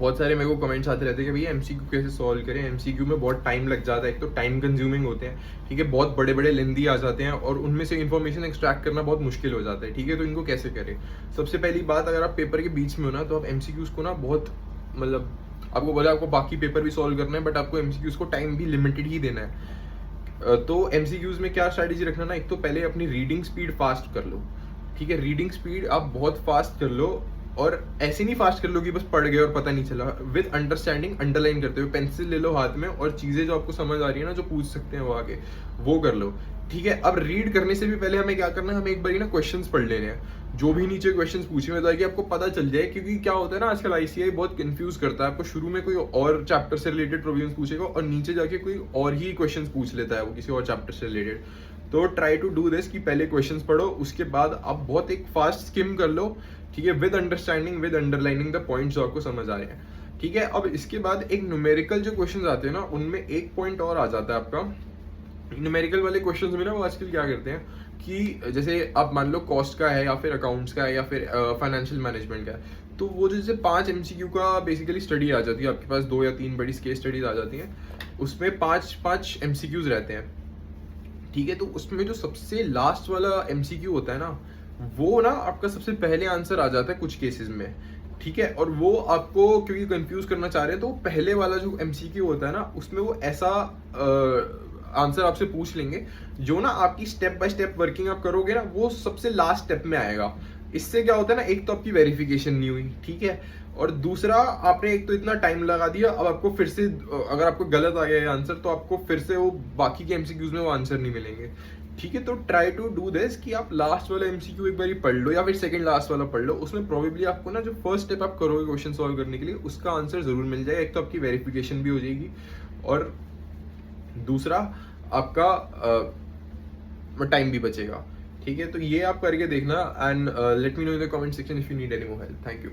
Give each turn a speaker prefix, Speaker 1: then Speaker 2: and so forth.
Speaker 1: बहुत सारे मेरे को कमेंट्स आते रहते हैं कि भैया एमसीक्यू कैसे सॉल्व करें, एमसीक्यू में बहुत टाइम लग जाता है, एक तो टाइम कंज्यूमिंग होते हैं, ठीक है, बहुत बड़े बड़े लेंदी आ जाते हैं और उनमें से इन्फॉर्मेशन एक्सट्रैक्ट करना बहुत मुश्किल हो जाता है, ठीक है, तो इनको कैसे करें। सबसे पहली बात, अगर आप पेपर के बीच में हो ना, तो आप एमसीक्यूज को ना बहुत, मतलब आपको बोला आपको बाकी पेपर भी सॉल्व करना है, बट आपको एमसीक्यूज को टाइम भी लिमिटेड ही देना है। तो एमसीक्यूज में क्या स्ट्रैटेजी रखना ना, एक तो पहले अपनी रीडिंग स्पीड फास्ट कर लो, ठीक है, रीडिंग स्पीड आप बहुत फास्ट कर लो, और ऐसे नहीं फास्ट कर लो कि बस पढ़ गए और पता नहीं चला, विद अंडरस्टैंडिंग, अंडरलाइन करते हुए पेंसिल ले लो हाथ में और चीजें जो आपको समझ आ रही है ना, जो पूछ सकते हैं वो आगे, वो कर लो, ठीक है। अब रीड करने से भी पहले हमें क्या करना है, हमें एक बार ना क्वेश्चंस पढ़ लेने हैं, जो भी नीचे क्वेश्चंस पूछे हुए, ताकि आपको पता चल जाए, क्योंकि क्या होता है ना, आजकल आईसीआई बहुत कंफ्यूज करता है आपको, शुरू में कोई और चैप्टर से रिलेटेड प्रॉब्लम्स पूछेगा और नीचे जाके कोई और ही क्वेश्चंस पूछ लेता है वो किसी और चैप्टर से रिलेटेड। तो ट्राई टू डू दिस कि पहले क्वेश्चंस पढ़ो, उसके बाद आप बहुत एक फास्ट स्किम कर लो, ठीक है, with understanding, with underlining the points जो आपको समझ आ रहे हैं, ठीक है। अब इसके बाद एक न्यूमेरिकल जो क्वेश्चंस आते हैं ना, उनमें एक पॉइंट और आ जाता है आपका। न्यूमेरिकल वाले क्वेश्चंस में ना, वो आजकल क्या करते हैं कि जैसे आप मान लो कॉस्ट का है, या फिर अकाउंट्स का है, या फिर फाइनेंशियल मैनेजमेंट का है, तो वो जैसे 5 एमसीक्यू का बेसिकली स्टडी आ जाती है आपके पास, 2 या 3 बड़ी केस स्टडीज आ जाती हैं, उसमें 5 एमसीक्यूज रहते हैं, ठीक है। तो उसमें जो सबसे लास्ट वाला एमसीक्यू होता है ना, वो ना आपका सबसे पहले आंसर आ जाता है कुछ केसेस में, ठीक है। और वो आपको क्योंकि कंफ्यूज करना चाह रहे हैं, तो पहले वाला जो एमसीक्यू होता है ना, उसमें वो ऐसा आंसर आपसे पूछ लेंगे जो ना आपकी स्टेप बाय स्टेप वर्किंग आप करोगे ना, वो सबसे लास्ट स्टेप में आएगा। इससे क्या होता है ना, एक तो आपकी वेरिफिकेशन नहीं हुई, ठीक है, और दूसरा आपने एक तो इतना टाइम लगा दिया, अब आपको फिर से अगर आपको गलत आ गया आंसर, तो आपको फिर से वो बाकी के एमसीक्यूज में वो आंसर नहीं मिलेंगे, ठीक है। तो ट्राई टू डू दिस कि आप लास्ट वाला एमसीक्यू एक बार पढ़ लो, या फिर सेकंड लास्ट वाला पढ़ लो, उसमें प्रोबेबली आपको ना जो फर्स्ट स्टेप आप करोगे क्वेश्चन सॉल्व करने के लिए, उसका आंसर जरूर मिल जाएगा। एक तो आपकी वेरिफिकेशन भी हो जाएगी, और दूसरा आपका टाइम भी बचेगा, ठीक है। तो ये आप करके देखना, and let me know in the comment section if you need any more help. Thank you.